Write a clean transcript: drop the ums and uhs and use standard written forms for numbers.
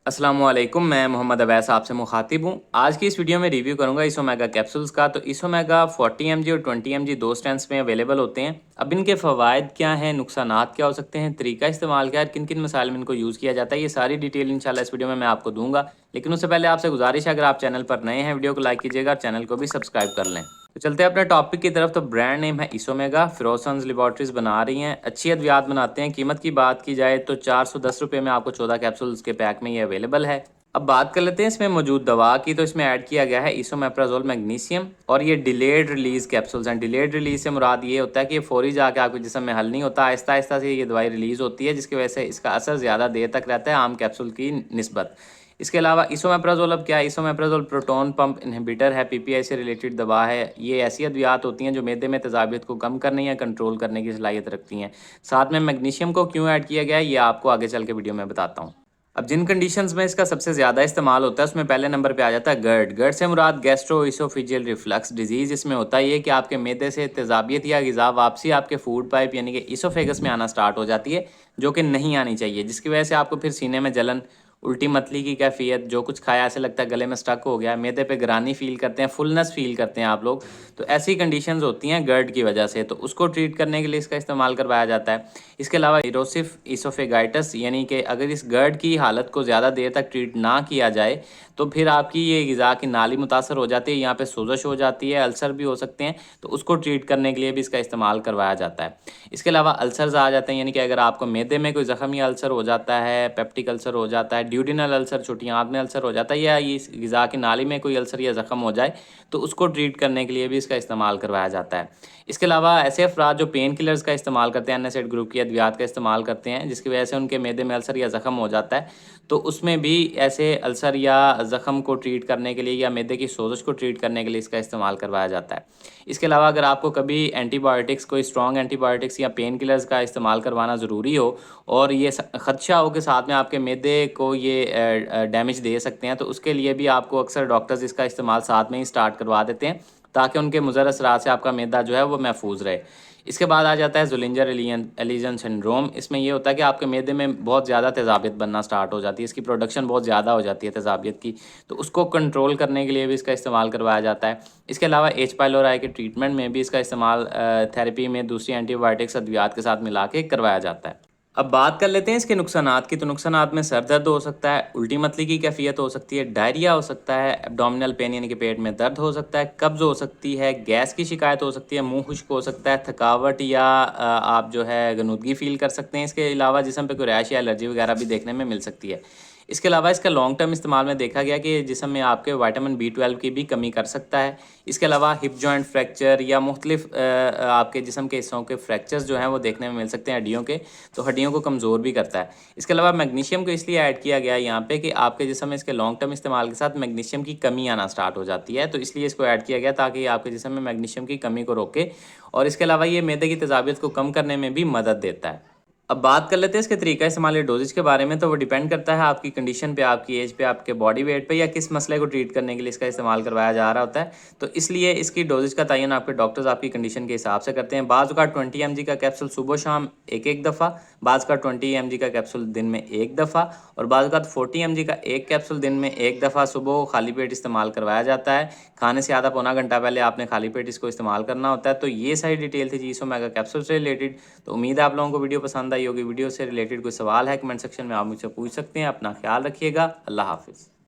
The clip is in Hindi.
अस्सलामुअलैकुम, मैं मोहम्मद अवैस आपसे मुखातिब हूँ। आज की इस वीडियो में रिव्यू करूँगा इसोमेगा कैप्सूल्स का। तो इसोमेगा 40 mg और 20 mg दो स्ट्रेंथ्स में अवेलेबल होते हैं। अब इनके फ़वाइद क्या हैं, नुकसानात क्या हो सकते हैं, तरीका इस्तेमाल क्या है, किन किन मसाइल में इनको यूज़ किया जाता है, ये सारी डिटेल इंशाल्लाह इस वीडियो में मैं आपको दूंगा। लेकिन उससे पहले आपसे गुजारिश है, अगर आप चैनल पर नए हैं वीडियो को लाइक कीजिएगा और चैनल को भी सब्सक्राइब कर लें। तो चलते हैं अपने टॉपिक की तरफ। तो ब्रांड नेम है इसोमेगा, फिरोसन्स लेबॉरेटरीज बना रही हैं, अच्छी अद्वियात बनाते हैं। कीमत की बात की जाए तो 410 रुपये में आपको 14 कैप्सूल्स के पैक में ये अवेलेबल है। अब बात कर लेते हैं इसमें मौजूद दवा की। तो इसमें ऐड किया गया है इसोमेप्राजोल मैग्नीशियम और ये डिलेड रिलीज कैप्सूल्स हैं। डिलेड रिलीज से मुराद ये होता है कि ये फौरी जाके आपके जिस्म में हल नहीं होता, आहिस्ता आहिस्ता से ये दवाई रिलीज होती है, जिसकी वजह से इसका असर ज़्यादा देर तक रहता है आम कैप्सूल की निस्बत। इसके अलावा इसोमेप्राजोल अब क्या है, इसोमेप्राजोल प्रोटॉन पंप इनहिबिटर है, पीपीआई से रिलेटेड दवा है। ये ऐसी अद्वियात होती हैं जो मैदे में तेजाबियत को कम करने या कंट्रोल करने की सलाहियत रखती हैं। साथ में मैग्नीशियम को क्यों ऐड किया गया है ये आपको आगे चल के वीडियो में बताता हूँ। अब जिन कंडीशंस में इसका सबसे ज़्यादा इस्तेमाल होता है उसमें पहले नंबर पे आ जाता है गर्ड। गर्ड से मुराद गैस्ट्रो इसोफिजियल रिफ्लक्स डिजीज़। इसमें होता है ये कि आपके मैदे से तेजाबियत या ग़िज़ा वापसी आपके फूड पाइप यानी कि इसोफेगस में आना स्टार्ट हो जाती है, जो कि नहीं आनी चाहिए, जिसकी वजह से आपको फिर सीने में जलन, उल्टी मतली की कैफियत, जो कुछ खाया ऐसे लगता है गले में स्टक हो गया, मैदे पे ग्रानी फील करते हैं, फुलनेस फील करते हैं आप लोग। तो ऐसी कंडीशंस होती हैं गर्ड की वजह से, तो उसको ट्रीट करने के लिए इसका इस्तेमाल करवाया जाता है। इसके अलावा इरोसिव इसोफेगाइटिस यानी कि अगर इस गर्ड की हालत को ज़्यादा देर तक ट्रीट ना किया जाए तो फिर आपकी ये ग़िज़ा की नाली मुतासर हो जाती है, यहाँ पे सोजश हो जाती है, अल्सर भी हो सकते हैं। तो उसको ट्रीट करने के लिए भी इसका इस्तेमाल करवाया जाता है। इसके अलावा अल्सर्स आ जाते हैं, यानी कि अगर आपको मैदे में कोई ज़ख़म या अल्सर हो जाता है, पेप्टिक अल्सर हो जाता है, ड्यूडिनल अल्सर छोटी आंत में अल्सर हो जाता है, या ये ग़िज़ा की नाली में कोई अल्सर या ज़ख़म हो जाए तो उसको ट्रीट करने के लिए भी इसका इस्तेमाल करवाया जाता है। इसके अलावा ऐसे अफराद जो पेन किलर्स का इस्तेमाल करते हैं, एनएसएड ग्रुप की अद्वियात का इस्तेमाल करते हैं, जिसकी वजह से उनके मैदे में अल्सर या ज़ख़म हो जाता है, तो उसमें भी ऐसे अल्सर या ज़ख़म को ट्रीट करने के लिए या मैदे की सोजश को ट्रीट करने के लिए इसका इस्तेमाल करवाया जाता है। इसके अलावा अगर आपको कभी एंटीबायोटिक्स, कोई स्ट्रॉन्ग एंटीबायोटिक्स या पेन किलर्स का इस्तेमाल करवाना ज़रूरी हो और ये ख़दशा हो कि साथ में आपके मैदे को ये डैमेज दे सकते हैं, तो उसके लिए भी आपको अक्सर डॉक्टर्स इसका इस्तेमाल साथ में ही स्टार्ट करवा देते हैं, ताकि उनके मुज़र असरात से आपका मैदा जो है वो महफूज रहे। इसके बाद आ जाता है ज़ोलिंजर एलियन सिंड्रोम। इसमें ये होता है कि आपके मैदे में बहुत ज़्यादा तेज़ाबियत बनना स्टार्ट हो जाती है, इसकी प्रोडक्शन बहुत ज़्यादा हो जाती है तेज़ाबियत की, तो उसको कंट्रोल करने के लिए भी इसका इस्तेमाल करवाया जाता है। इसके अलावा एच पाइलोराई के ट्रीटमेंट में भी इसका इस्तेमाल थेरेपी में दूसरी एंटीबायोटिक्स अद्वियात के साथ मिला के करवाया जाता है। अब बात कर लेते हैं इसके नुकसानात की। तो नुकसानात में सर दर्द हो सकता है, उल्टी मतली की कैफियत हो सकती है, डायरिया हो सकता है, एब्डोमिनल पेन यानी कि पेट में दर्द हो सकता है, कब्ज़ हो सकती है, गैस की शिकायत हो सकती है, मुंह खुश्क हो सकता है, थकावट या आप जो है गनुदगी फील कर सकते हैं। इसके अलावा जिस्म पे कोई रैश या एलर्जी वगैरह भी देखने में मिल सकती है। इसके अलावा इसका लॉन्ग टर्म इस्तेमाल में देखा गया कि जिस्म में आपके विटामिन B12 की भी कमी कर सकता है। इसके अलावा हिप जॉइंट फ्रैक्चर या मुख्तलिफ आपके जिस्म के हिस्सों के फ्रैक्चर्स जो हैं वो देखने में मिल सकते हैं हड्डियों के, तो हड्डियों को कमज़ोर भी करता है। इसके अलावा मैग्नीशियम को इसलिए ऐड किया गया है यहाँ पे कि आपके जिस्म में इसके लॉन्ग टर्म इस्तेमाल के साथ मैग्नीशियम की कमी आना स्टार्ट हो जाती है, तो इसलिए इसको ऐड किया गया ताकि आपके जिस्म में मैग्नीशियम की कमी को रोके, और इसके अलावा ये मैदे की तेज़ाबियत को कम करने में भी मदद देता है। अब बात कर लेते हैं इसके तरीका इस्तेमाल या डोजेज के बारे में। तो वो डिपेंड करता है आपकी कंडीशन पे, आपकी एज पे, आपके बॉडी वेट पे, या किस मसले को ट्रीट करने के लिए इसका इस्तेमाल करवाया जा रहा होता है। तो इसलिए इसकी डोजेज का तयन आपके डॉक्टर्स आपकी कंडीशन के हिसाब से करते हैं। बाज़ का 20 mg का कैप्सूल सुबह शाम एक दफ़ा, बाज़ का 20 mg का कैप्सूल दिन में एक दफ़ा, और बाज़ का 40 mg का एक कैप्सूल दिन में एक दफ़ा सुबह खाली पेट इस्तेमाल करवाया जाता है। खाने से आधा पौना घंटा पहले आपने खाली पेट इसको इस्तेमाल करना होता है। तो ये सारी डिटेल थी इसोमेगा कैप्सूल से रिलेटेड। तो उम्मीद है आप लोगों को वीडियो पसंद आई होगी। वीडियो से रिलेटेड कोई सवाल है कमेंट सेक्शन में आप मुझसे पूछ सकते हैं। अपना ख्याल रखिएगा। अल्लाह हाफिज़।